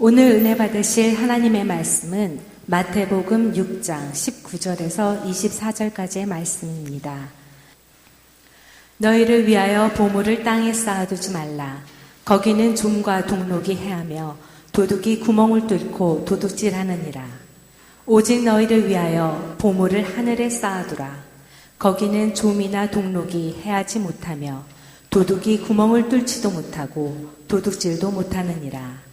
오늘 은혜 받으실 하나님의 말씀은 마태복음 6장 19절에서 24절까지의 말씀입니다. 너희를 위하여 보물을 땅에 쌓아두지 말라. 거기는 좀과 동록이 해하며 도둑이 구멍을 뚫고 도둑질하느니라. 오직 너희를 위하여 보물을 하늘에 쌓아두라. 거기는 좀이나 동록이 해하지 못하며 도둑이 구멍을 뚫지도 못하고 도둑질도 못하느니라.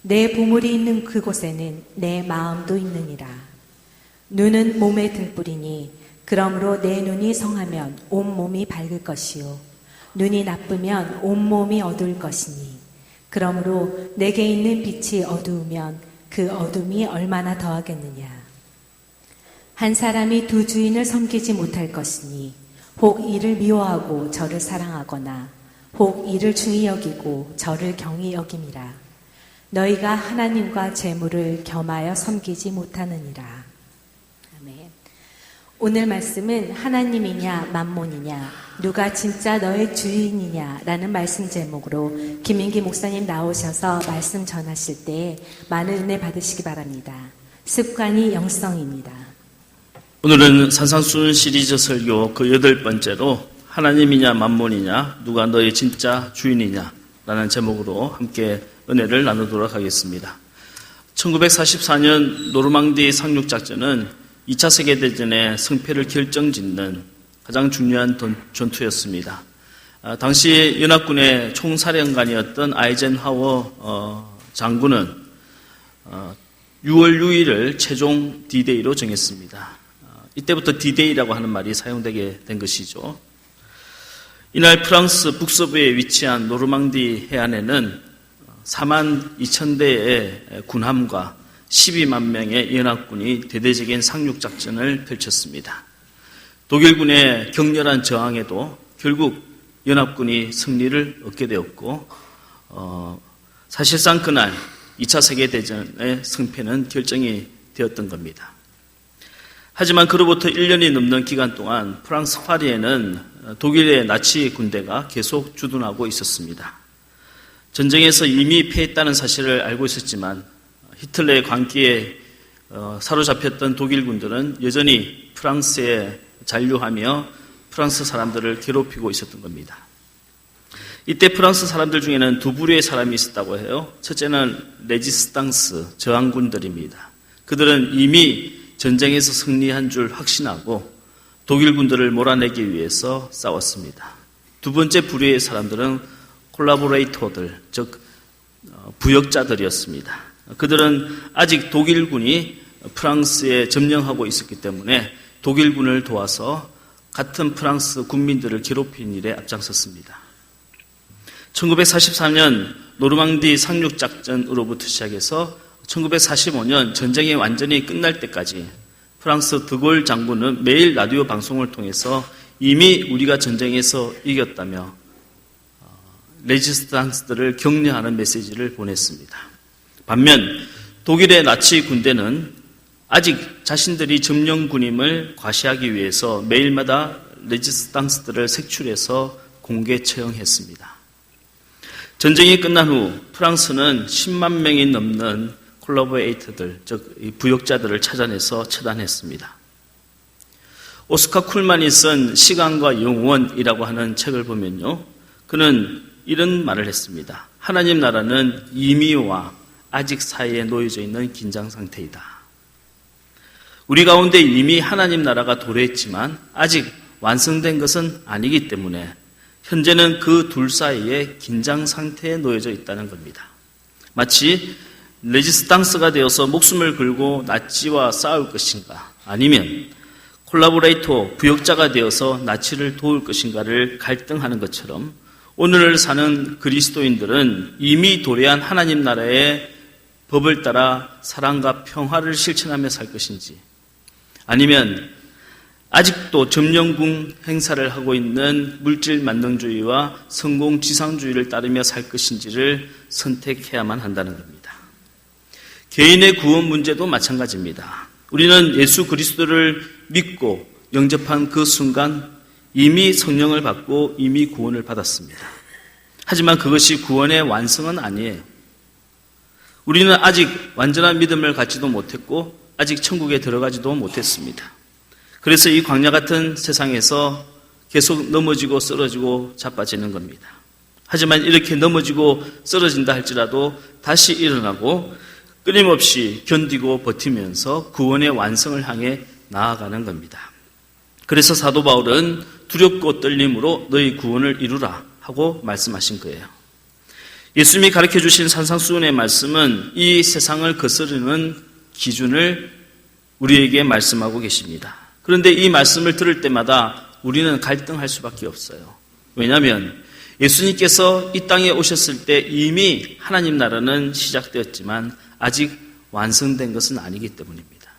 내 보물이 있는 그곳에는 내 마음도 있느니라. 눈은 몸의 등불이니 그러므로 내 눈이 성하면 온몸이 밝을 것이요 눈이 나쁘면 온몸이 어두울 것이니 그러므로 내게 있는 빛이 어두우면 그 어둠이 얼마나 더하겠느냐. 한 사람이 두 주인을 섬기지 못할 것이니 혹 이를 미워하고 저를 사랑하거나 혹 이를 중히 여기고 저를 경히 여김이라. 너희가 하나님과 재물을 겸하여 섬기지 못하느니라. 아멘. 오늘 말씀은 하나님이냐 만몬이냐 누가 진짜 너의 주인이냐 라는 말씀 제목으로 김민기 목사님 나오셔서 말씀 전하실 때 많은 은혜 받으시기 바랍니다. 습관이 영성입니다. 오늘은 산상수훈 시리즈 설교 그 8번째로 하나님이냐 만몬이냐 누가 너의 진짜 주인이냐 라는 제목으로 함께 은혜를 나누도록 하겠습니다. 1944년 노르망디 상륙작전은 2차 세계대전의 승패를 결정짓는 가장 중요한 전투였습니다. 당시 연합군의 총사령관이었던 아이젠하워 장군은 6월 6일을 최종 D-Day로 정했습니다. 이때부터 D-Day라고 하는 말이 사용되게 된 것이죠. 이날 프랑스 북서부에 위치한 노르망디 해안에는 4만 2천 대의 군함과 12만 명의 연합군이 대대적인 상륙작전을 펼쳤습니다. 독일군의 격렬한 저항에도 결국 연합군이 승리를 얻게 되었고 사실상 그날 2차 세계대전의 승패는 결정이 되었던 겁니다. 하지만 그로부터 1년이 넘는 기간 동안 프랑스 파리에는 독일의 나치 군대가 계속 주둔하고 있었습니다. 전쟁에서 이미 패했다는 사실을 알고 있었지만 히틀러의 광기에 사로잡혔던 독일 군들은 여전히 프랑스에 잔류하며 프랑스 사람들을 괴롭히고 있었던 겁니다. 이때 프랑스 사람들 중에는 두 부류의 사람이 있었다고 해요. 첫째는 레지스탕스, 저항군들입니다. 그들은 이미 전쟁에서 승리한 줄 확신하고 독일 군들을 몰아내기 위해서 싸웠습니다. 두 번째 부류의 사람들은 콜라보레이터들, 즉 부역자들이었습니다. 그들은 아직 독일군이 프랑스에 점령하고 있었기 때문에 독일군을 도와서 같은 프랑스 군민들을 괴롭힌 일에 앞장섰습니다. 1943년 노르망디 상륙작전으로부터 시작해서 1945년 전쟁이 완전히 끝날 때까지 프랑스 드골 장군은 매일 라디오 방송을 통해서 이미 우리가 전쟁에서 이겼다며 레지스탕스들을 격려하는 메시지를 보냈습니다. 반면 독일의 나치 군대는 아직 자신들이 점령군임을 과시하기 위해서 매일마다 레지스탕스들을 색출해서 공개 처형했습니다. 전쟁이 끝난 후 프랑스는 10만 명이 넘는 콜라보레이터들, 즉 부역자들을 찾아내서 처단했습니다. 오스카 쿨만이 쓴 시간과 영원이라고 하는 책을 보면요, 그는 이런 말을 했습니다. 하나님 나라는 이미와 아직 사이에 놓여져 있는 긴장 상태이다. 우리 가운데 이미 하나님 나라가 도래했지만 아직 완성된 것은 아니기 때문에 현재는 그 둘 사이에 긴장 상태에 놓여져 있다는 겁니다. 마치 레지스탕스가 되어서 목숨을 걸고 나치와 싸울 것인가, 아니면 콜라보레이터, 부역자가 되어서 나치를 도울 것인가를 갈등하는 것처럼 오늘을 사는 그리스도인들은 이미 도래한 하나님 나라의 법을 따라 사랑과 평화를 실천하며 살 것인지, 아니면 아직도 점령군 행사를 하고 있는 물질 만능주의와 성공지상주의를 따르며 살 것인지를 선택해야만 한다는 겁니다. 개인의 구원 문제도 마찬가지입니다. 우리는 예수 그리스도를 믿고 영접한 그 순간 이미 성령을 받고 이미 구원을 받았습니다. 하지만 그것이 구원의 완성은 아니에요. 우리는 아직 완전한 믿음을 갖지도 못했고 아직 천국에 들어가지도 못했습니다. 그래서 이 광야 같은 세상에서 계속 넘어지고 쓰러지고 자빠지는 겁니다. 하지만 이렇게 넘어지고 쓰러진다 할지라도 다시 일어나고 끊임없이 견디고 버티면서 구원의 완성을 향해 나아가는 겁니다. 그래서 사도 바울은 두렵고 떨림으로 너희 구원을 이루라 하고 말씀하신 거예요. 예수님이 가르쳐 주신 산상수훈의 말씀은 이 세상을 거스르는 기준을 우리에게 말씀하고 계십니다. 그런데 이 말씀을 들을 때마다 우리는 갈등할 수밖에 없어요. 왜냐하면 예수님께서 이 땅에 오셨을 때 이미 하나님 나라는 시작되었지만 아직 완성된 것은 아니기 때문입니다.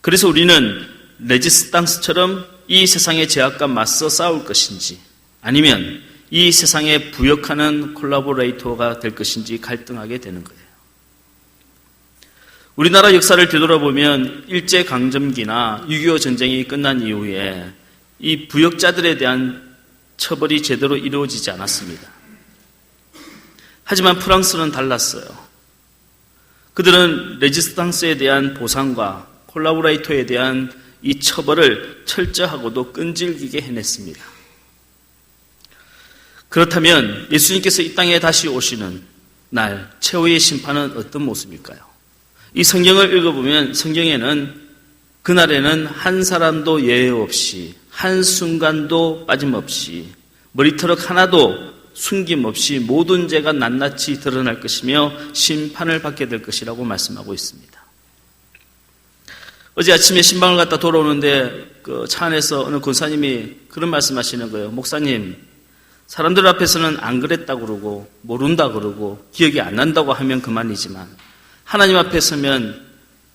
그래서 우리는 레지스탕스처럼 이 세상의 제약과 맞서 싸울 것인지 아니면 이 세상에 부역하는 콜라보레이터가 될 것인지 갈등하게 되는 거예요. 우리나라 역사를 되돌아보면 일제강점기나 6.25 전쟁이 끝난 이후에 이 부역자들에 대한 처벌이 제대로 이루어지지 않았습니다. 하지만 프랑스는 달랐어요. 그들은 레지스탕스에 대한 보상과 콜라보레이터에 대한 이 처벌을 철저하고도 끈질기게 해냈습니다. 그렇다면 예수님께서 이 땅에 다시 오시는 날 최후의 심판은 어떤 모습일까요? 이 성경을 읽어보면 성경에는 그날에는 한 사람도 예외 없이 한순간도 빠짐없이 머리털럭 하나도 숨김없이 모든 죄가 낱낱이 드러날 것이며 심판을 받게 될 것이라고 말씀하고 있습니다. 어제 아침에 신방을 갔다 돌아오는데 그 차 안에서 어느 권사님이 그런 말씀하시는 거예요. 목사님, 사람들 앞에서는 안 그랬다고 그러고 모른다 그러고 기억이 안 난다고 하면 그만이지만 하나님 앞에 서면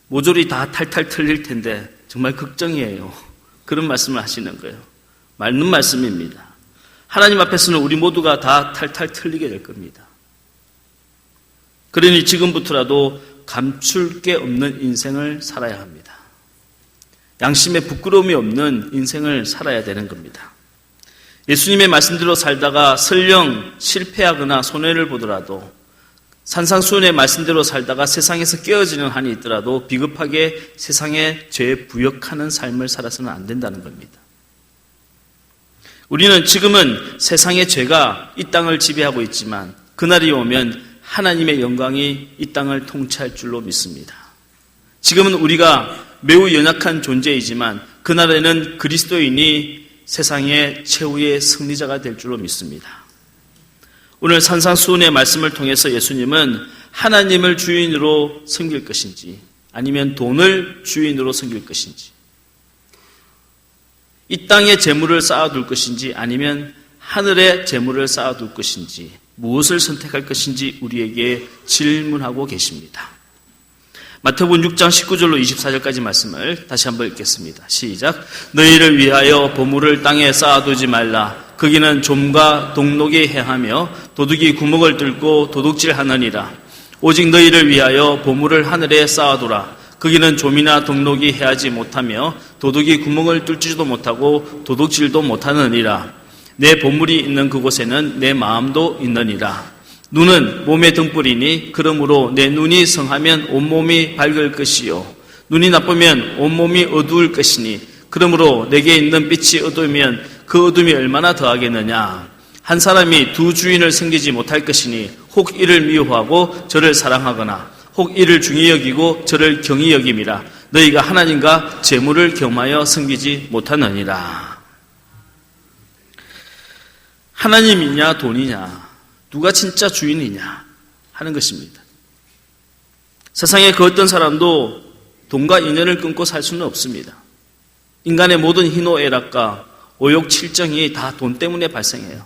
모조리 다 탈탈 틀릴 텐데 정말 걱정이에요. 그런 말씀을 하시는 거예요. 맞는 말씀입니다. 하나님 앞에서는 우리 모두가 다 탈탈 틀리게 될 겁니다. 그러니 지금부터라도 감출 게 없는 인생을 살아야 합니다. 양심에 부끄러움이 없는 인생을 살아야 되는 겁니다. 예수님의 말씀대로 살다가 설령 실패하거나 손해를 보더라도 산상수훈의 말씀대로 살다가 세상에서 깨어지는 한이 있더라도 비겁하게 세상에 죄에 부역하는 삶을 살아서는 안 된다는 겁니다. 우리는 지금은 세상의 죄가 이 땅을 지배하고 있지만 그날이 오면 하나님의 영광이 이 땅을 통치할 줄로 믿습니다. 지금은 우리가 매우 연약한 존재이지만 그날에는 그리스도인이 세상의 최후의 승리자가 될 줄로 믿습니다. 오늘 산상수훈의 말씀을 통해서 예수님은 하나님을 주인으로 섬길 것인지 아니면 돈을 주인으로 섬길 것인지 이 땅에 재물을 쌓아둘 것인지 아니면 하늘에 재물을 쌓아둘 것인지 무엇을 선택할 것인지 우리에게 질문하고 계십니다. 마태복음 6장 19절로 24절까지 말씀을 다시 한번 읽겠습니다. 시작. 너희를 위하여 보물을 땅에 쌓아두지 말라. 거기는 좀과 동록이 해하며 도둑이 구멍을 뚫고 도둑질하느니라. 오직 너희를 위하여 보물을 하늘에 쌓아두라. 거기는 좀이나 동록이 해하지 못하며 도둑이 구멍을 뚫지도 못하고 도둑질도 못하느니라. 내 보물이 있는 그곳에는 내 마음도 있느니라. 눈은 몸의 등불이니 그러므로 내 눈이 성하면 온몸이 밝을 것이요 눈이 나쁘면 온몸이 어두울 것이니 그러므로 내게 있는 빛이 어두우면 그 어둠이 얼마나 더하겠느냐. 한 사람이 두 주인을 섬기지 못할 것이니 혹 이를 미워하고 저를 사랑하거나 혹 이를 중히 여기고 저를 경히 여김이라. 너희가 하나님과 재물을 겸하여 섬기지 못하느니라. 하나님이냐 돈이냐 누가 진짜 주인이냐 하는 것입니다. 세상에 그 어떤 사람도 돈과 인연을 끊고 살 수는 없습니다. 인간의 모든 희노애락과 오욕 칠정이 다 돈 때문에 발생해요.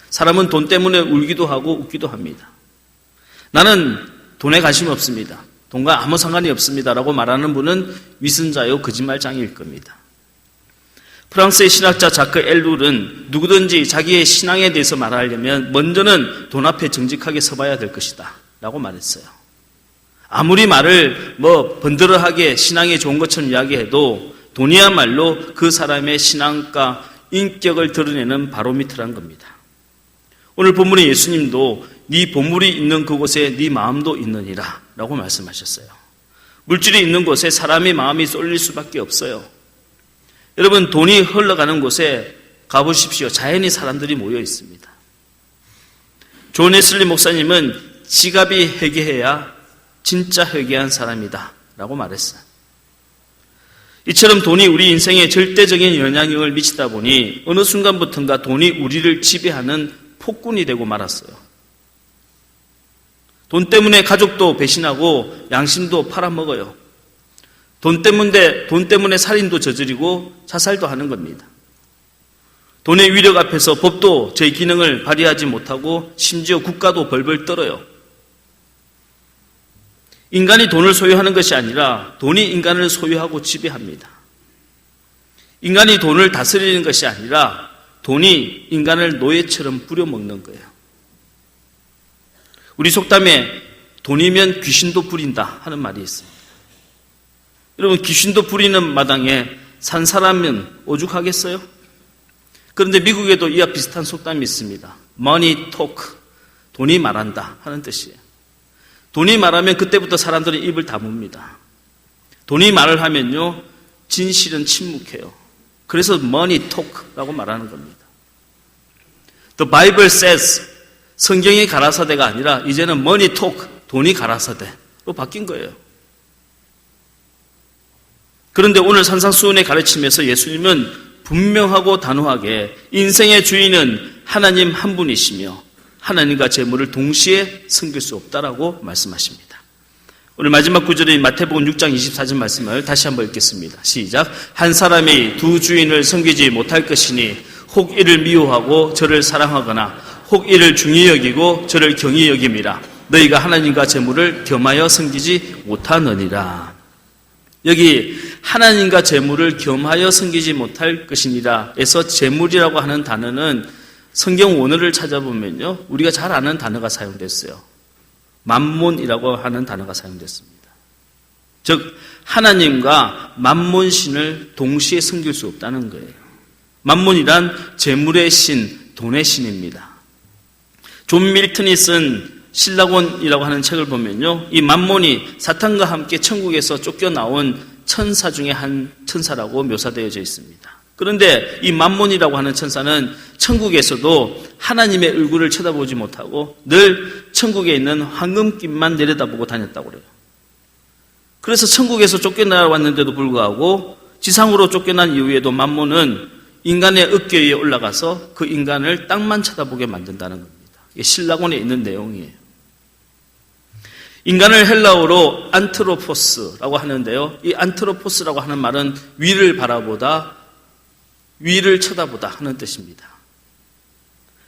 사람은 돈 때문에 울기도 하고 웃기도 합니다. 나는 돈에 관심이 없습니다. 돈과 아무 상관이 없습니다라고 말하는 분은 위선자요 거짓말장일 겁니다. 프랑스의 신학자 자크 엘룰은 누구든지 자기의 신앙에 대해서 말하려면 먼저는 돈 앞에 정직하게 서봐야 될 것이다 라고 말했어요. 아무리 말을 번들어하게 신앙이 좋은 것처럼 이야기해도 돈이야말로 그 사람의 신앙과 인격을 드러내는 바로미터란 겁니다. 오늘 본문의 예수님도 네 보물이 있는 그곳에 네 마음도 있느니라 라고 말씀하셨어요. 물질이 있는 곳에 사람의 마음이 쏠릴 수밖에 없어요. 여러분, 돈이 흘러가는 곳에 가보십시오. 자연히 사람들이 모여 있습니다. 존 웨슬리 목사님은 지갑이 회개해야 진짜 회개한 사람이다 라고 말했어요. 이처럼 돈이 우리 인생에 절대적인 영향력을 미치다 보니 어느 순간부터인가 돈이 우리를 지배하는 폭군이 되고 말았어요. 돈 때문에 가족도 배신하고 양심도 팔아먹어요. 돈 때문에 살인도 저지르고 자살도 하는 겁니다. 돈의 위력 앞에서 법도 저희 기능을 발휘하지 못하고 심지어 국가도 벌벌 떨어요. 인간이 돈을 소유하는 것이 아니라 돈이 인간을 소유하고 지배합니다. 인간이 돈을 다스리는 것이 아니라 돈이 인간을 노예처럼 부려먹는 거예요. 우리 속담에 돈이면 귀신도 부린다 하는 말이 있습니다. 여러분, 귀신도 부리는 마당에 산 사람은 오죽하겠어요? 그런데 미국에도 이와 비슷한 속담이 있습니다. Money talk, 돈이 말한다 하는 뜻이에요. 돈이 말하면 그때부터 사람들이 입을 다뭅니다. 돈이 말을 하면요, 진실은 침묵해요. 그래서 money talk라고 말하는 겁니다. The Bible says, 성경이 가라사대가 아니라 이제는 money talk, 돈이 가라사대로 바뀐 거예요. 그런데 오늘 산상수훈의 가르침에서 예수님은 분명하고 단호하게 인생의 주인은 하나님 한 분이시며 하나님과 재물을 동시에 섬길 수 없다라고 말씀하십니다. 오늘 마지막 구절인 마태복음 6장 24절 말씀을 다시 한번 읽겠습니다. 시작. 한 사람이 두 주인을 섬기지 못할 것이니 혹 이를 미워하고 저를 사랑하거나 혹 이를 중히 여기고 저를 경히 여김이라. 너희가 하나님과 재물을 겸하여 섬기지 못하느니라. 여기 하나님과 재물을 겸하여 섬기지 못할 것이니라 에서 재물이라고 하는 단어는 성경 원어를 찾아보면요, 우리가 잘 아는 단어가 사용됐어요. 만몬이라고 하는 단어가 사용됐습니다. 즉 하나님과 만몬신을 동시에 섬길 수 없다는 거예요. 만몬이란 재물의 신, 돈의 신입니다. 존 밀턴이 쓴 신라곤이라고 하는 책을 보면요, 이 만몬이 사탄과 함께 천국에서 쫓겨나온 천사 중에 한 천사라고 묘사되어져 있습니다. 그런데 이 만몬이라고 하는 천사는 천국에서도 하나님의 얼굴을 쳐다보지 못하고 늘 천국에 있는 황금깃만 내려다보고 다녔다고 그래요. 그래서 천국에서 쫓겨나왔는데도 불구하고 지상으로 쫓겨난 이후에도 만몬은 인간의 어깨 위에 올라가서 그 인간을 땅만 쳐다보게 만든다는 겁니다. 이게 신라곤에 있는 내용이에요. 인간을 헬라어로 안트로포스라고 하는데요, 이 안트로포스라고 하는 말은 위를 바라보다, 위를 쳐다보다 하는 뜻입니다.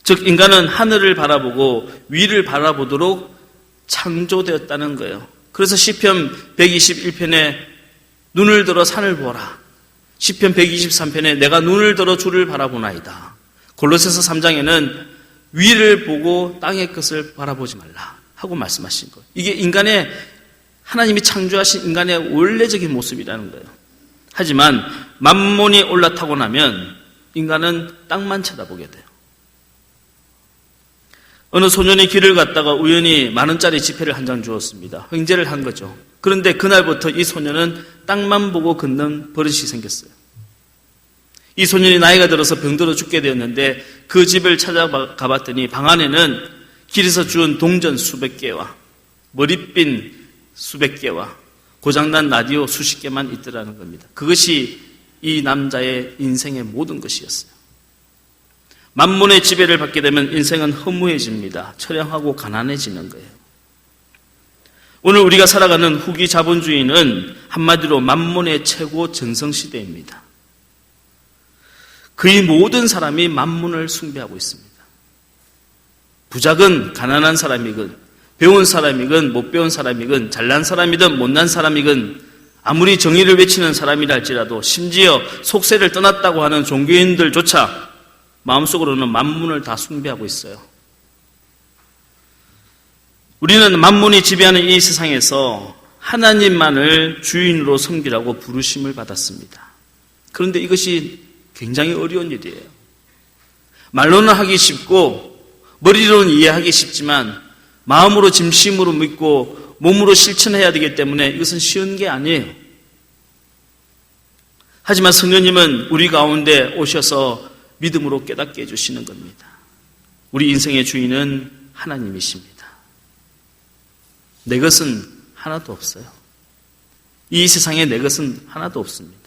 즉 인간은 하늘을 바라보고 위를 바라보도록 창조되었다는 거예요. 그래서 시편 121편에 눈을 들어 산을 보라, 시편 123편에 내가 눈을 들어 주를 바라보나이다, 골로새서 3장에는 위를 보고 땅의 것을 바라보지 말라 하고 말씀하신 거예요. 이게 인간의, 하나님이 창조하신 인간의 원래적인 모습이라는 거예요. 하지만 만몬이 올라타고 나면 인간은 땅만 쳐다보게 돼요. 어느 소년이 길을 갔다가 우연히 10,000원짜리 지폐를 한 장 주었습니다. 횡재를 한 거죠. 그런데 그날부터 이 소년은 땅만 보고 걷는 버릇이 생겼어요. 이 소년이 나이가 들어서 병들어 죽게 되었는데 그 집을 찾아가 봤더니 방 안에는 길에서 주운 동전 수백 개와 머리핀 수백 개와 고장난 라디오 수십 개만 있더라는 겁니다. 그것이 이 남자의 인생의 모든 것이었어요. 만몬의 지배를 받게 되면 인생은 허무해집니다. 처량하고 가난해지는 거예요. 오늘 우리가 살아가는 후기 자본주의는 한마디로 만몬의 최고 전성시대입니다. 거의 모든 사람이 만몬을 숭배하고 있습니다. 부자건 가난한 사람이건 배운 사람이건 못 배운 사람이건 잘난 사람이든 못난 사람이건 아무리 정의를 외치는 사람이라 할지라도 심지어 속세를 떠났다고 하는 종교인들조차 마음속으로는 만몬을 다 숭배하고 있어요. 우리는 만몬이 지배하는 이 세상에서 하나님만을 주인으로 섬기라고 부르심을 받았습니다. 그런데 이것이 굉장히 어려운 일이에요. 말로는 하기 쉽고 머리로는 이해하기 쉽지만 마음으로 진심으로 믿고 몸으로 실천해야 되기 때문에 이것은 쉬운 게 아니에요. 하지만 성령님은 우리 가운데 오셔서 믿음으로 깨닫게 해주시는 겁니다. 우리 인생의 주인은 하나님이십니다. 내 것은 하나도 없어요. 이 세상에 내 것은 하나도 없습니다.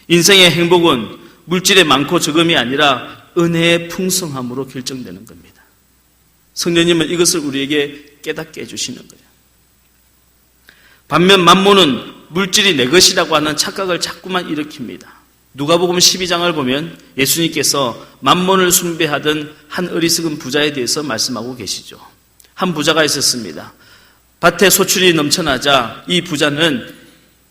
인생의 행복은 물질의 많고 적음이 아니라 은혜의 풍성함으로 결정되는 겁니다. 성령님은 이것을 우리에게 깨닫게 해주시는 거예요. 반면 만몬은 물질이 내 것이라고 하는 착각을 자꾸만 일으킵니다. 누가복음 12장을 보면 예수님께서 만몬을 숭배하던 한 어리석은 부자에 대해서 말씀하고 계시죠. 한 부자가 있었습니다. 밭에 소출이 넘쳐나자 이 부자는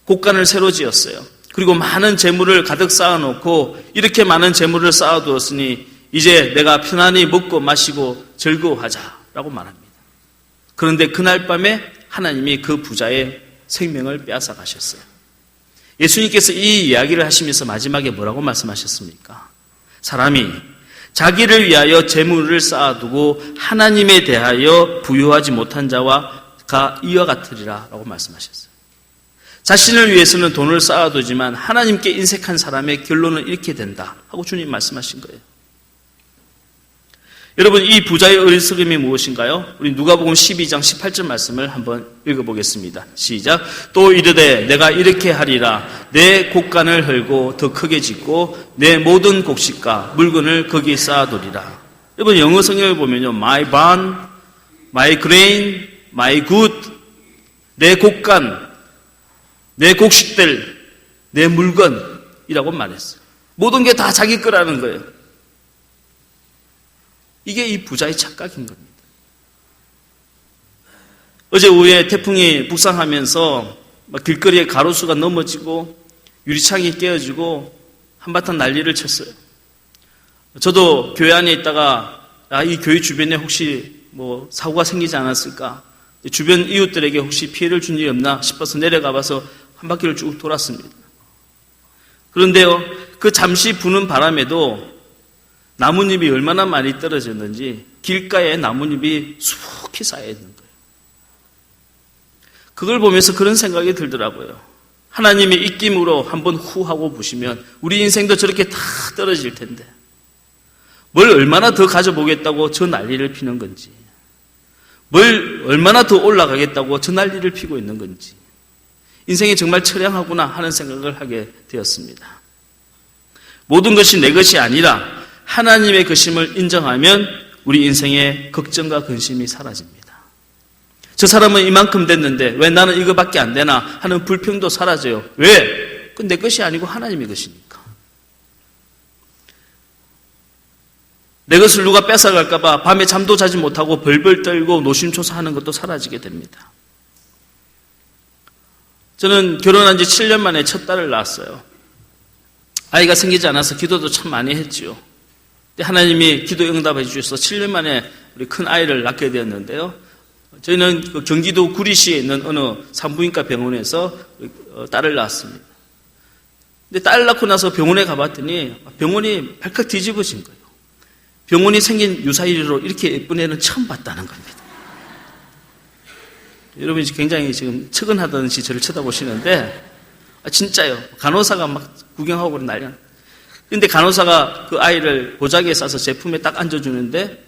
곡간을 새로 지었어요. 그리고 많은 재물을 가득 쌓아놓고 이렇게 많은 재물을 쌓아두었으니 이제 내가 편안히 먹고 마시고 즐거워하자라고 말합니다. 그런데 그날 밤에 하나님이 그 부자의 생명을 빼앗아 가셨어요. 예수님께서 이 이야기를 하시면서 마지막에 뭐라고 말씀하셨습니까? 사람이 자기를 위하여 재물을 쌓아두고 하나님에 대하여 부유하지 못한 자와 이와 같으리라 라고 말씀하셨어요. 자신을 위해서는 돈을 쌓아두지만 하나님께 인색한 사람의 결론은 이렇게 된다 하고 주님 말씀하신 거예요. 여러분, 이 부자의 어리석음이 무엇인가요? 우리 누가복음 12장 18절 말씀을 한번 읽어보겠습니다. 시작. 또 이르되 내가 이렇게 하리라. 내 곡간을 헐고 더 크게 짓고 내 모든 곡식과 물건을 거기에 쌓아두리라. 여러분, 영어 성경을 보면요, my barn, my grain, my good, 내 곡간, 내 곡식들, 내 물건이라고 말했어요. 모든 게 다 자기 거라는 거예요. 이게 이 부자의 착각인 겁니다. 어제 오후에 태풍이 북상하면서 길거리에 가로수가 넘어지고 유리창이 깨어지고 한바탕 난리를 쳤어요. 저도 교회 안에 있다가 이 교회 주변에 혹시 사고가 생기지 않았을까, 주변 이웃들에게 혹시 피해를 준 일이 없나 싶어서 내려가 봐서 한 바퀴를 쭉 돌았습니다. 그런데요, 그 잠시 부는 바람에도 나뭇잎이 얼마나 많이 떨어졌는지 길가에 나뭇잎이 수북히 쌓여 있는 거예요. 그걸 보면서 그런 생각이 들더라고요. 하나님이 입김으로 한번 후 하고 부시면 우리 인생도 저렇게 다 떨어질 텐데 뭘 얼마나 더 가져보겠다고 저 난리를 피는 건지, 뭘 얼마나 더 올라가겠다고 저 난리를 피고 있는 건지, 인생이 정말 처량하구나 하는 생각을 하게 되었습니다. 모든 것이 내 것이 아니라 하나님의 것임을 인정하면 우리 인생의 걱정과 근심이 사라집니다. 저 사람은 이만큼 됐는데 왜 나는 이거밖에 안 되나 하는 불평도 사라져요. 왜? 그건 내 것이 아니고 하나님의 것이니까. 내 것을 누가 뺏어갈까 봐 밤에 잠도 자지 못하고 벌벌 떨고 노심초사하는 것도 사라지게 됩니다. 저는 결혼한 지 7년 만에 첫 딸을 낳았어요. 아이가 생기지 않아서 기도도 참 많이 했지요. 하나님이 기도 응답해 주셔서 7년 만에 우리 큰 아이를 낳게 되었는데요. 저희는 경기도 구리시에 있는 어느 산부인과 병원에서 딸을 낳았습니다. 근데 딸 낳고 나서 병원에 가봤더니 병원이 발칵 뒤집어진 거예요. 병원이 생긴 유사일로 이렇게 예쁜 애는 처음 봤다는 겁니다. 여러분이 굉장히 지금 측은하듯이 저를 쳐다보시는데 진짜요. 간호사가 막 구경하고 그런 난리야. 근데 간호사가 그 아이를 보자기에 싸서 제품에 딱 앉아주는데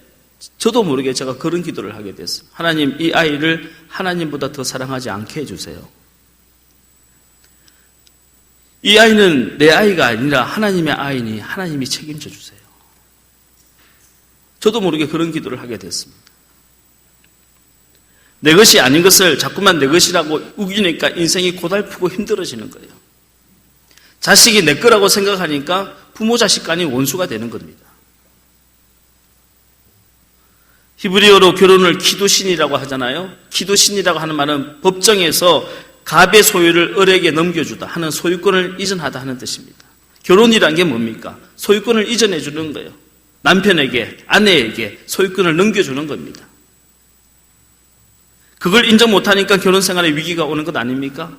저도 모르게 제가 그런 기도를 하게 됐어요. 하나님, 이 아이를 하나님보다 더 사랑하지 않게 해주세요. 이 아이는 내 아이가 아니라 하나님의 아이니 하나님이 책임져 주세요. 저도 모르게 그런 기도를 하게 됐습니다. 내 것이 아닌 것을 자꾸만 내 것이라고 우기니까 인생이 고달프고 힘들어지는 거예요. 자식이 내 거라고 생각하니까 부모 자식 간이 원수가 되는 겁니다. 히브리어로 결혼을 키두신이라고 하잖아요. 키두신이라고 하는 말은 법정에서 갑의 소유를 을에게 넘겨주다 하는 소유권을 이전하다 하는 뜻입니다. 결혼이란 게 뭡니까? 소유권을 이전해 주는 거예요. 남편에게, 아내에게 소유권을 넘겨주는 겁니다. 그걸 인정 못하니까 결혼 생활에 위기가 오는 것 아닙니까?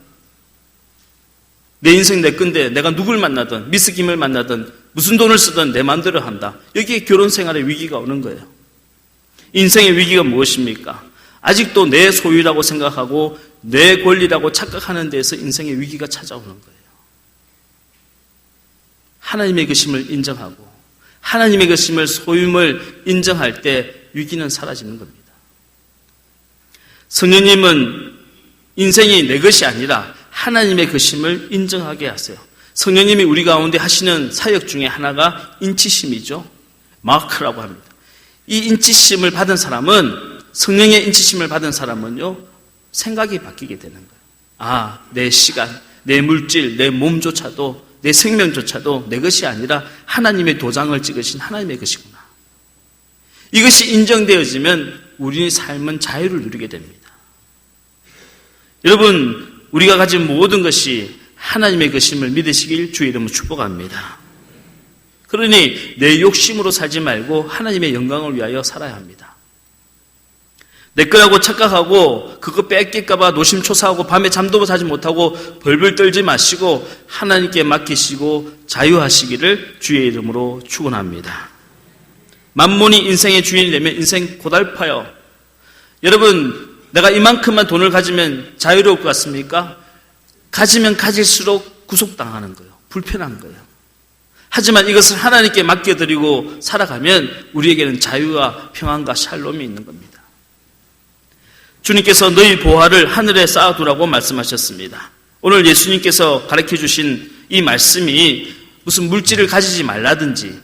내 인생 내 건데 내가 누굴 만나든 미스김을 만나든 무슨 돈을 쓰든 내 마음대로 한다. 여기에 결혼 생활에 위기가 오는 거예요. 인생의 위기가 무엇입니까? 아직도 내 소유라고 생각하고 내 권리라고 착각하는 데에서 인생의 위기가 찾아오는 거예요. 하나님의 것임을 인정하고 하나님의 것임을 소유임을 인정할 때 위기는 사라지는 겁니다. 성령님은 인생이 내 것이 아니라 하나님의 것임을 인정하게 하세요. 성령님이 우리 가운데 하시는 사역 중에 하나가 인치심이죠. 마크라고 합니다. 이 인치심을 받은 사람은, 성령의 인치심을 받은 사람은요, 생각이 바뀌게 되는 거예요. 아, 내 시간, 내 물질, 내 몸조차도, 내 생명조차도 내 것이 아니라 하나님의 도장을 찍으신 하나님의 것이구나. 이것이 인정되어지면 우리의 삶은 자유를 누리게 됩니다. 여러분, 우리가 가진 모든 것이 하나님의 것임을 믿으시길 주의 이름으로 축복합니다. 그러니 내 욕심으로 살지 말고 하나님의 영광을 위하여 살아야 합니다. 내 거라고 착각하고 그거 뺏길까봐 노심초사하고 밤에 잠도 자지 못하고 벌벌 떨지 마시고 하나님께 맡기시고 자유하시기를 주의 이름으로 축원합니다. 만몬이 인생의 주인이 되면 인생 고달파요. 여러분, 내가 이만큼만 돈을 가지면 자유로울 것 같습니까? 가지면 가질수록 구속당하는 거예요. 불편한 거예요. 하지만 이것을 하나님께 맡겨드리고 살아가면 우리에게는 자유와 평안과 샬롬이 있는 겁니다. 주님께서 너희 보화를 하늘에 쌓아두라고 말씀하셨습니다. 오늘 예수님께서 가르쳐주신 이 말씀이 무슨 물질을 가지지 말라든지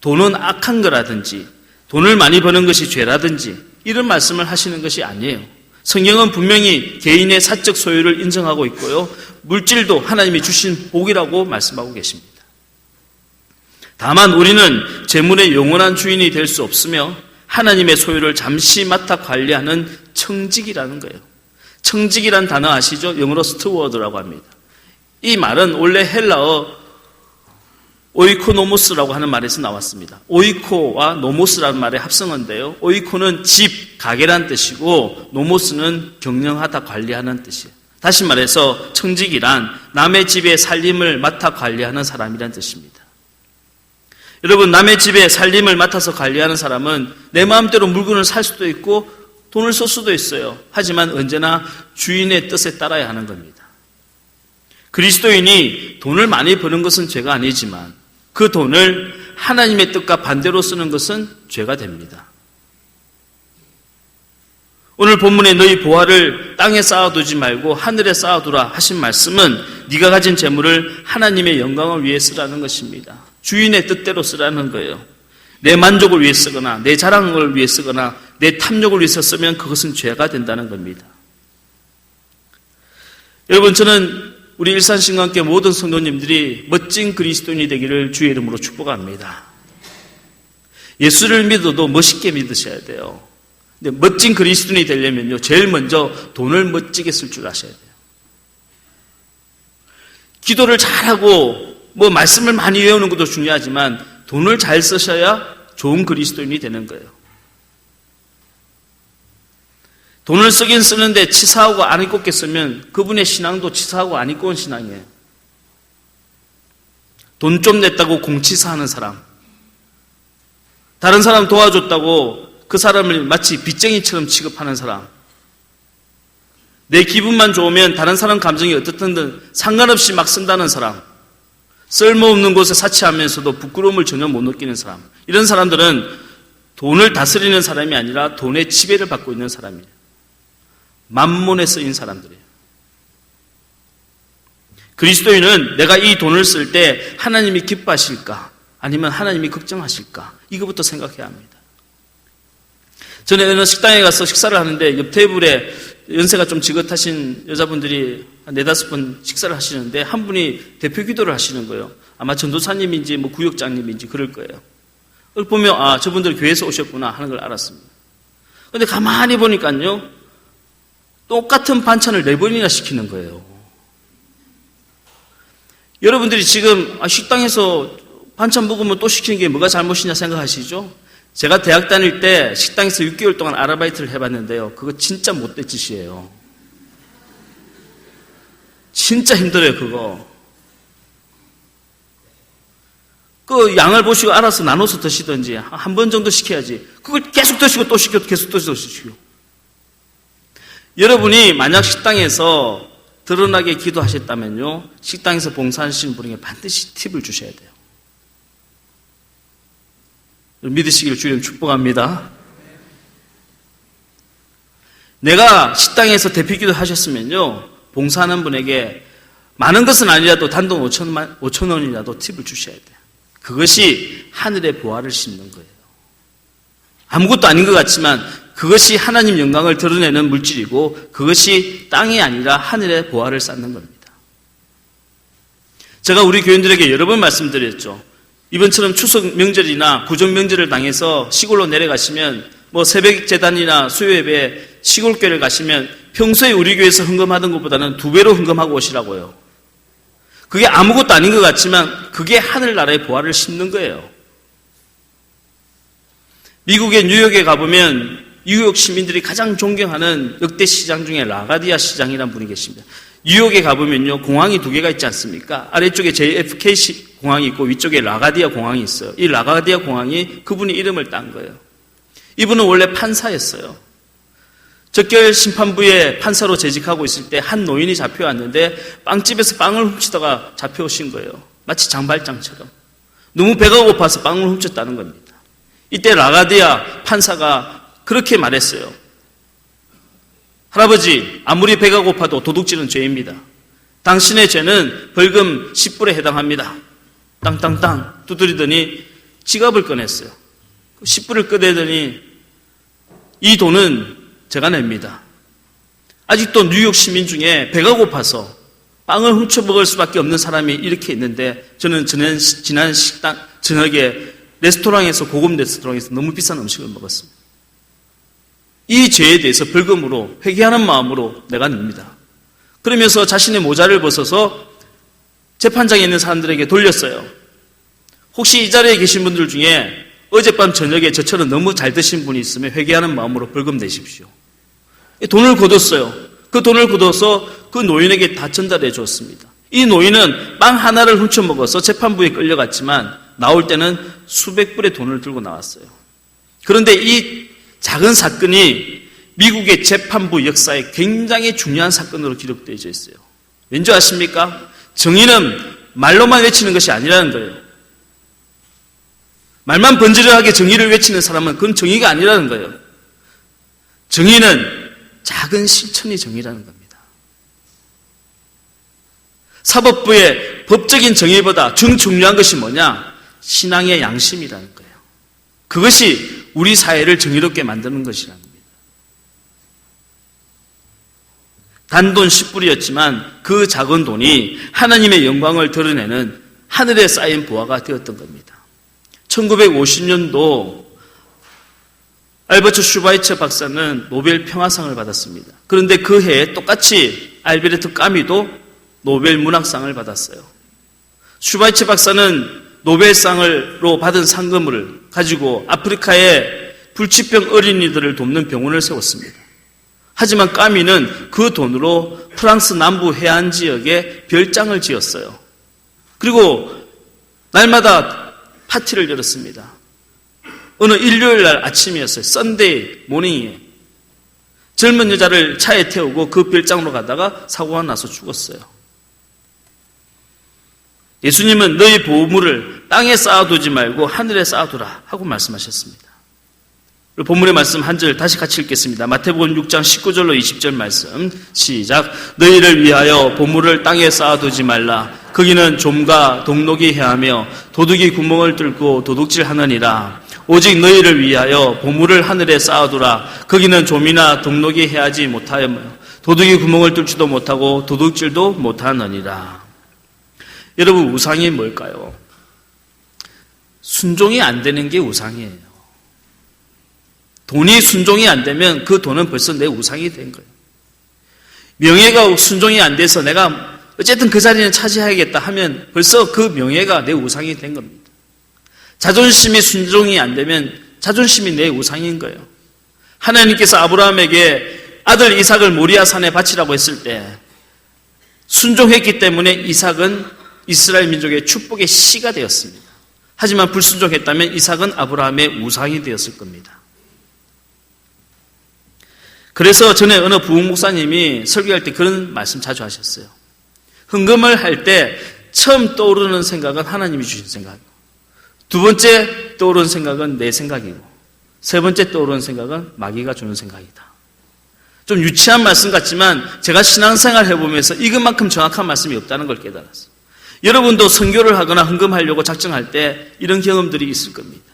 돈은 악한 거라든지 돈을 많이 버는 것이 죄라든지 이런 말씀을 하시는 것이 아니에요. 성경은 분명히 개인의 사적 소유를 인정하고 있고요. 물질도 하나님이 주신 복이라고 말씀하고 계십니다. 다만 우리는 재물의 영원한 주인이 될 수 없으며 하나님의 소유를 잠시 맡아 관리하는 청직이라는 거예요. 청직이란 단어 아시죠? 영어로 스튜어드라고 합니다. 이 말은 원래 헬라어 오이코노모스라고 하는 말에서 나왔습니다. 오이코와 노모스라는 말의 합성어인데요. 오이코는 집, 가게란 뜻이고 노모스는 경영하다, 관리하는 뜻이에요. 다시 말해서 청직이란 남의 집의 살림을 맡아 관리하는 사람이란 뜻입니다. 여러분, 남의 집에 살림을 맡아서 관리하는 사람은 내 마음대로 물건을 살 수도 있고 돈을 쓸 수도 있어요. 하지만 언제나 주인의 뜻에 따라야 하는 겁니다. 그리스도인이 돈을 많이 버는 것은 죄가 아니지만 그 돈을 하나님의 뜻과 반대로 쓰는 것은 죄가 됩니다. 오늘 본문에 너희 보화를 땅에 쌓아두지 말고 하늘에 쌓아두라 하신 말씀은 네가 가진 재물을 하나님의 영광을 위해 쓰라는 것입니다. 주인의 뜻대로 쓰라는 거예요. 내 만족을 위해 쓰거나 내 자랑을 위해 쓰거나 내 탐욕을 위해서 쓰면 그것은 죄가 된다는 겁니다. 여러분, 저는 우리 일산신강교회 모든 성도님들이 멋진 그리스도인이 되기를 주의 이름으로 축복합니다. 예수를 믿어도 멋있게 믿으셔야 돼요. 근데 멋진 그리스도인이 되려면요, 제일 먼저 돈을 멋지게 쓸 줄 아셔야 돼요. 기도를 잘하고 말씀을 많이 외우는 것도 중요하지만 돈을 잘 쓰셔야 좋은 그리스도인이 되는 거예요. 돈을 쓰긴 쓰는데 치사하고 안 입고 쓰면 그분의 신앙도 치사하고 안 입고 온 신앙이에요. 돈 좀 냈다고 공치사하는 사람, 다른 사람 도와줬다고 그 사람을 마치 빚쟁이처럼 취급하는 사람, 내 기분만 좋으면 다른 사람 감정이 어떻든 상관없이 막 쓴다는 사람, 쓸모없는 곳에 사치하면서도 부끄러움을 전혀 못 느끼는 사람, 이런 사람들은 돈을 다스리는 사람이 아니라 돈의 지배를 받고 있는 사람이에요. 만몬에 쓰인 사람들이에요. 그리스도인은 내가 이 돈을 쓸 때 하나님이 기뻐하실까? 아니면 하나님이 걱정하실까? 이거부터 생각해야 합니다. 전에 어느 식당에 가서 식사를 하는데 옆 테이블에 연세가 좀 지긋하신 여자분들이 한 4-5번 식사를 하시는데 한 분이 대표 기도를 하시는 거예요. 아마 전도사님인지 구역장님인지 그럴 거예요. 그걸 보면 저분들 교회에서 오셨구나 하는 걸 알았습니다. 그런데 가만히 보니까요, 똑같은 반찬을 4번이나 시키는 거예요. 여러분들이 지금 식당에서 반찬 먹으면 또 시키는 게 뭐가 잘못이냐 생각하시죠? 제가 대학 다닐 때 식당에서 6개월 동안 아르바이트를 해봤는데요. 그거 진짜 못된 짓이에요. 진짜 힘들어요, 그거. 그 양을 보시고 알아서 나눠서 드시든지 한 번 정도 시켜야지. 그걸 계속 드시고 또 시켜, 계속 드시고. 여러분이 만약 식당에서 드러나게 기도하셨다면요, 식당에서 봉사하시는 분에게 반드시 팁을 주셔야 돼요. 믿으시기를 주님 축복합니다. 내가 식당에서 대피기도 하셨으면요, 봉사하는 분에게 많은 것은 아니라도 단돈 5천 원이라도 팁을 주셔야 돼요. 그것이 하늘의 보화를 심는 거예요. 아무것도 아닌 것 같지만 그것이 하나님 영광을 드러내는 물질이고 그것이 땅이 아니라 하늘의 보화를 쌓는 겁니다. 제가 우리 교인들에게 여러 번 말씀드렸죠. 이번처럼 추석 명절이나 구정 명절을 당해서 시골로 내려가시면 새벽 재단이나 수요예배 시골교회를 가시면 평소에 우리 교회에서 헌금하던 것보다는 2배로 헌금하고 오시라고요. 그게 아무것도 아닌 것 같지만 그게 하늘나라의 보화를 심는 거예요. 미국의 뉴욕에 가보면 뉴욕 시민들이 가장 존경하는 역대 시장 중에 라가디아 시장이라는 분이 계십니다. 뉴욕에 가보면요, 공항이 2개가 있지 않습니까? 아래쪽에 JFK 공항이 있고 위쪽에 라가디아 공항이 있어요. 이 라가디아 공항이 그분이 이름을 딴 거예요. 이분은 원래 판사였어요. 적결 심판부에 판사로 재직하고 있을 때 한 노인이 잡혀왔는데 빵집에서 빵을 훔치다가 잡혀오신 거예요. 마치 장발장처럼. 너무 배가 고파서 빵을 훔쳤다는 겁니다. 이때 라가디아 판사가 그렇게 말했어요. 할아버지, 아무리 배가 고파도 도둑질은 죄입니다. 당신의 죄는 벌금 10불에 해당합니다. 땅땅땅 두드리더니 지갑을 꺼냈어요. 10불을 꺼내더니 이 돈은 제가 냅니다. 아직도 뉴욕 시민 중에 배가 고파서 빵을 훔쳐먹을 수밖에 없는 사람이 이렇게 있는데 저는 지난 저녁에 고급 레스토랑에서 너무 비싼 음식을 먹었습니다. 이 죄에 대해서 벌금으로 회개하는 마음으로 내가 냅니다. 그러면서 자신의 모자를 벗어서 재판장에 있는 사람들에게 돌렸어요. 혹시 이 자리에 계신 분들 중에 어젯밤 저녁에 저처럼 너무 잘 드신 분이 있으면 회개하는 마음으로 벌금 내십시오. 돈을 거뒀어요. 그 돈을 거둬서 그 노인에게 다 전달해 주었습니다. 이 노인은 빵 하나를 훔쳐먹어서 재판부에 끌려갔지만 나올 때는 수백 불의 돈을 들고 나왔어요. 그런데 이 작은 사건이 미국의 재판부 역사에 굉장히 중요한 사건으로 기록되어 있어요. 왠지 아십니까? 정의는 말로만 외치는 것이 아니라는 거예요. 말만 번지르하게 정의를 외치는 사람은 그건 정의가 아니라는 거예요. 정의는 작은 실천이 정의라는 겁니다. 사법부의 법적인 정의보다 중요한 것이 뭐냐? 신앙의 양심이라는 거예요. 그것이 우리 사회를 정의롭게 만드는 것이라는 겁니다. 단돈 10불이었지만 그 작은 돈이 하나님의 영광을 드러내는 하늘에 쌓인 보화가 되었던 겁니다. 1950년도 알버트 슈바이처 박사는 노벨 평화상을 받았습니다. 그런데 그 해에 똑같이 알베르트 까미도 노벨 문학상을 받았어요. 슈바이처 박사는 노벨상으로 받은 상금을 가지고 아프리카의 불치병 어린이들을 돕는 병원을 세웠습니다. 하지만 까미는 그 돈으로 프랑스 남부 해안 지역에 별장을 지었어요. 그리고 날마다 파티를 열었습니다. 어느 일요일 날 아침이었어요. 썬데이 모닝에 젊은 여자를 차에 태우고 그 별장으로 가다가 사고가 나서 죽었어요. 예수님은 너희 보물을 땅에 쌓아두지 말고 하늘에 쌓아두라 하고 말씀하셨습니다. 본문의 말씀 한 절 다시 같이 읽겠습니다. 마태복음 6장 19절로 20절 말씀 시작. 너희를 위하여 보물을 땅에 쌓아두지 말라. 거기는 좀과 동록이 해하며 도둑이 구멍을 뚫고 도둑질하느니라. 오직 너희를 위하여 보물을 하늘에 쌓아두라. 거기는 좀이나 동록이 해하지 못하며 도둑이 구멍을 뚫지도 못하고 도둑질도 못하느니라. 여러분, 우상이 뭘까요? 순종이 안 되는 게 우상이에요. 돈이 순종이 안 되면 그 돈은 벌써 내 우상이 된 거예요. 명예가 순종이 안 돼서 내가 어쨌든 그 자리는 차지해야겠다 하면 벌써 그 명예가 내 우상이 된 겁니다. 자존심이 순종이 안 되면 자존심이 내 우상인 거예요. 하나님께서 아브라함에게 아들 이삭을 모리아 산에 바치라고 했을 때 순종했기 때문에 이삭은 이스라엘 민족의 축복의 씨가 되었습니다. 하지만 불순종했다면 이삭은 아브라함의 우상이 되었을 겁니다. 그래서 전에 어느 부흥 목사님이 설교할 때 그런 말씀 자주 하셨어요. 헌금을 할 때 처음 떠오르는 생각은 하나님이 주신 생각, 두 번째 떠오르는 생각은 내 생각이고, 세 번째 떠오르는 생각은 마귀가 주는 생각이다. 좀 유치한 말씀 같지만 제가 신앙생활 해보면서 이것만큼 정확한 말씀이 없다는 걸 깨달았어요. 여러분도 선교를 하거나 헌금하려고 작정할 때 이런 경험들이 있을 겁니다.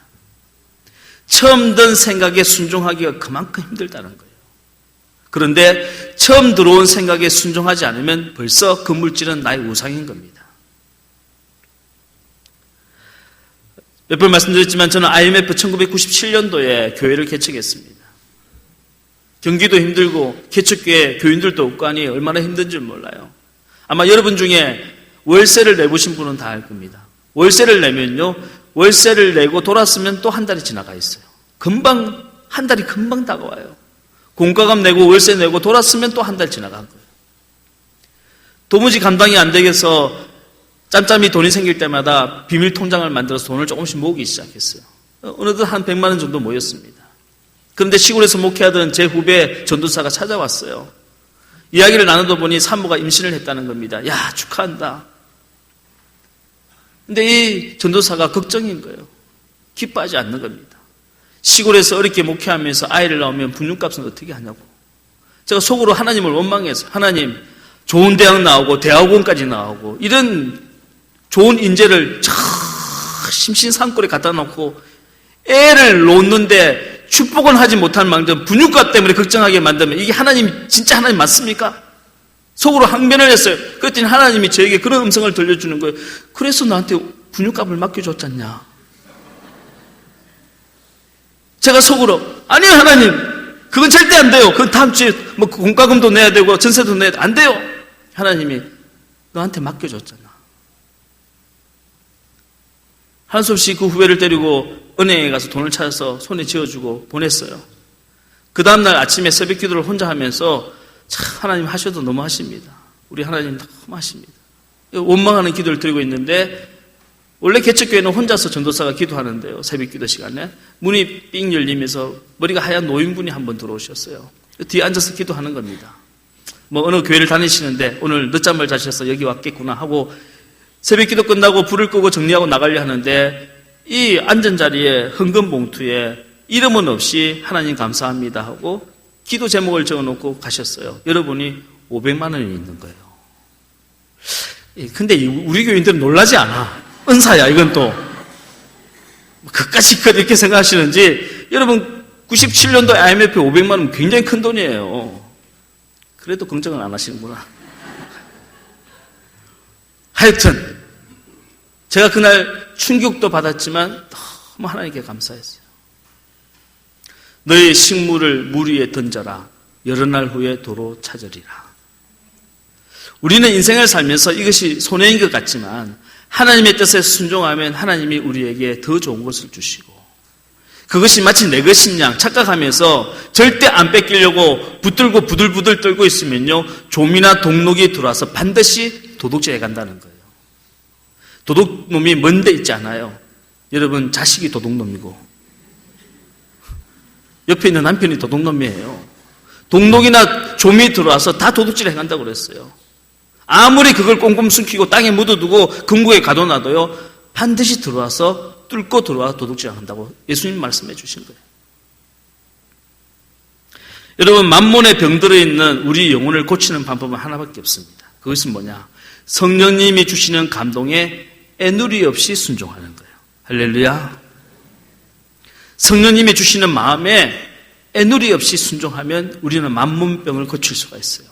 처음 든 생각에 순종하기가 그만큼 힘들다는 거예요. 그런데 처음 들어온 생각에 순종하지 않으면 벌써 그 물질은 나의 우상인 겁니다. 몇 번 말씀드렸지만 저는 IMF 1997년도에 교회를 개척했습니다. 경기도 힘들고 개척교회 교인들도 없고 하니 얼마나 힘든지 몰라요. 아마 여러분 중에 월세를 내보신 분은 다 알 겁니다. 월세를 내면요, 월세를 내고 돌았으면 또 한 달이 지나가 있어요. 금방, 한 달이 금방 다가와요. 공과금 내고 월세 내고 돌았으면 또 한 달 지나간 거예요. 도무지 감당이 안 되겠어 짬짬이 돈이 생길 때마다 비밀 통장을 만들어서 돈을 조금씩 모으기 시작했어요. 어느덧 한 100만 원 정도 모였습니다. 그런데 시골에서 목회하던 제 후배 전도사가 찾아왔어요. 이야기를 나누다 보니 산모가 임신을 했다는 겁니다. 야, 축하한다. 근데 이 전도사가 걱정인 거예요. 기뻐하지 않는 겁니다. 시골에서 어렵게 목회하면서 아이를 낳으면 분유값은 어떻게 하냐고. 제가 속으로 하나님을 원망해서, 하나님, 좋은 대학 나오고 대학원까지 나오고 이런 좋은 인재를 심신산골에 갖다 놓고 애를 놓는데 축복은 하지 못한 망정 분유값 때문에 걱정하게 만들면 이게 하나님, 진짜 하나님 맞습니까? 속으로 항변을 했어요. 그랬더니 하나님이 저에게 그런 음성을 들려주는 거예요. 그래서 나한테 분유값을 맡겨줬잖냐. 제가 속으로, 아니요 하나님, 그건 절대 안 돼요. 그건 다음 주에 뭐 공과금도 내야 되고 전세도 내야 돼. 안 돼요. 하나님이 너한테 맡겨줬잖아. 한수 없이 그 후배를 데리고 은행에 가서 돈을 찾아서 손에 쥐어주고 보냈어요. 그 다음날 아침에 새벽 기도를 혼자 하면서 참 하나님 하셔도 너무 하십니다. 우리 하나님 너무 하십니다. 원망하는 기도를 드리고 있는데 원래 개척교회는 혼자서 전도사가 기도하는데요. 새벽 기도 시간에 문이 삥 열리면서 머리가 하얀 노인분이 한번 들어오셨어요. 뒤에 앉아서 기도하는 겁니다. 뭐 어느 교회를 다니시는데 오늘 늦잠을 자셔서 여기 왔겠구나 하고 새벽 기도 끝나고 불을 끄고 정리하고 나가려 하는데 이 앉은 자리에 헌금 봉투에 이름은 없이 하나님 감사합니다 하고 기도 제목을 적어놓고 가셨어요. 여러분이 500만 원이 있는 거예요. 근데 우리 교인들은 놀라지 않아. 은사야 이건 또. 그까짓 것 이렇게 생각하시는지 여러분 97년도에 IMF 500만 원 굉장히 큰 돈이에요. 그래도 걱정은 안 하시는구나. 하여튼 제가 그날 충격도 받았지만 너무 하나님께 감사했어요. 너의 식물을 물 위에 던져라. 여러 날 후에 도로 찾으리라. 우리는 인생을 살면서 이것이 손해인 것 같지만 하나님의 뜻에 순종하면 하나님이 우리에게 더 좋은 것을 주시고 그것이 마치 내 것인 양 착각하면서 절대 안 뺏기려고 붙들고 부들부들 떨고 있으면요 좀이나 동록이 들어와서 반드시 도둑질해 간다는 거예요. 도둑놈이 먼 데 있지 않아요. 여러분 자식이 도둑놈이고 옆에 있는 남편이 도둑놈이에요. 동록이나 좀이 들어와서 다 도둑질해 간다고 그랬어요. 아무리 그걸 꽁꽁 숨기고 땅에 묻어두고 금고에 가둬놔도요 반드시 들어와서 뚫고 들어와 도둑질을 한다고 예수님 말씀해 주신 거예요. 여러분 만몬에 병들어 있는 우리 영혼을 고치는 방법은 하나밖에 없습니다. 그것은 뭐냐? 성령님이 주시는 감동에 애누리 없이 순종하는 거예요. 할렐루야. 성령님이 주시는 마음에 애누리 없이 순종하면 우리는 만문병을 고칠 수가 있어요.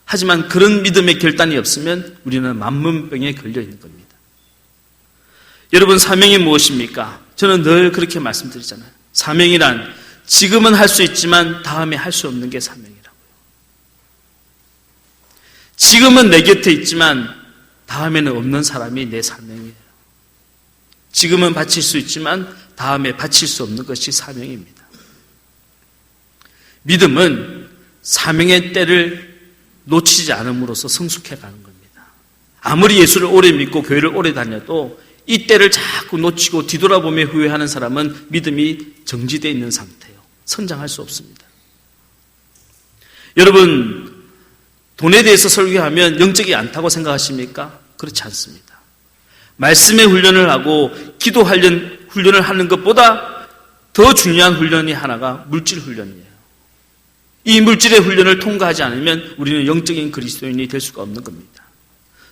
하지만 그런 믿음의 결단이 없으면 우리는 만문병에 걸려 있는 겁니다. 여러분 사명이 무엇입니까? 저는 늘 그렇게 말씀드리잖아요. 사명이란 지금은 할 수 있지만 다음에 할 수 없는 게 사명이라고요. 지금은 내 곁에 있지만 다음에는 없는 사람이 내 사명이에요. 지금은 바칠 수 있지만 다음에 바칠 수 없는 것이 사명입니다. 믿음은 사명의 때를 놓치지 않음으로써 성숙해 가는 겁니다. 아무리 예수를 오래 믿고 교회를 오래 다녀도 이 때를 자꾸 놓치고 뒤돌아보며 후회하는 사람은 믿음이 정지되어 있는 상태예요. 성장할 수 없습니다. 여러분, 돈에 대해서 설교하면 영적이 않다고 생각하십니까? 그렇지 않습니다. 말씀의 훈련을 하고 기도 훈련을 하는 것보다 더 중요한 훈련이 하나가 물질 훈련이에요. 이 물질의 훈련을 통과하지 않으면 우리는 영적인 그리스도인이 될 수가 없는 겁니다.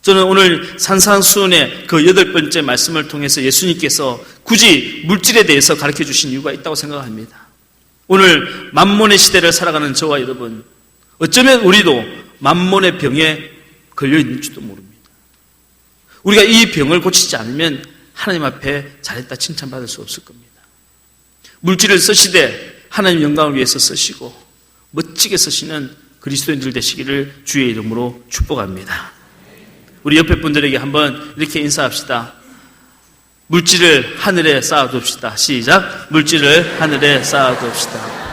저는 오늘 산상수훈의 그 8번째 말씀을 통해서 예수님께서 굳이 물질에 대해서 가르쳐 주신 이유가 있다고 생각합니다. 오늘 만몬의 시대를 살아가는 저와 여러분, 어쩌면 우리도 만몬의 병에 걸려 있는지도 모릅니다. 우리가 이 병을 고치지 않으면 하나님 앞에 잘했다 칭찬받을 수 없을 겁니다. 물질을 쓰시되 하나님 영광을 위해서 쓰시고 멋지게 쓰시는 그리스도인들 되시기를 주의 이름으로 축복합니다. 우리 옆에 분들에게 한번 이렇게 인사합시다. 물질을 하늘에 쌓아둡시다. 시작. 물질을 하늘에 쌓아둡시다.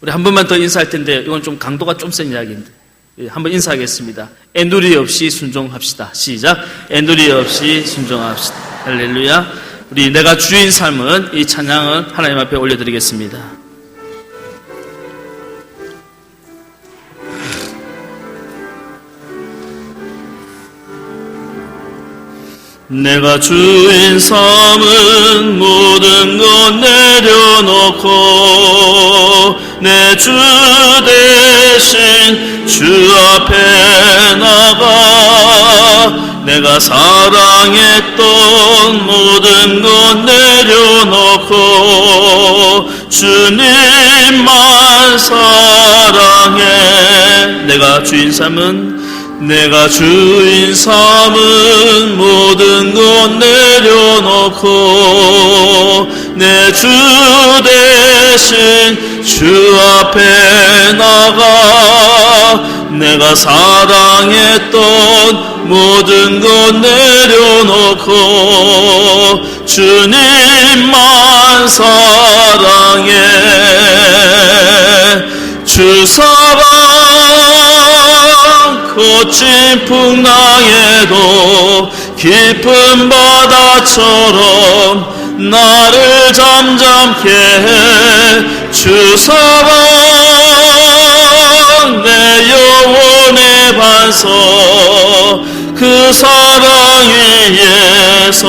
우리 한 번만 더 인사할 텐데 이건 좀 강도가 좀 센 이야기인데 한번 인사하겠습니다. 애누리 없이 순종합시다. 시작. 애누리 없이 순종합시다. 할렐루야. 우리 내가 주인 삶은 이 찬양을 하나님 앞에 올려드리겠습니다. 내가 주인 삼은 모든 것 내려놓고 내 주 대신 주 앞에 나가 내가 사랑했던 모든 것 내려놓고 주님만 사랑해. 내가 주인 삼은 모든 것 내려놓고 내 주 대신 주 앞에 나가 내가 사랑했던 모든 것 내려놓고 주님만 사랑해. 주 사랑 거친 풍랑에도 깊은 바다처럼 나를 잠잠케 해. 주 사랑 내 영혼의 반석 그 사랑 위에서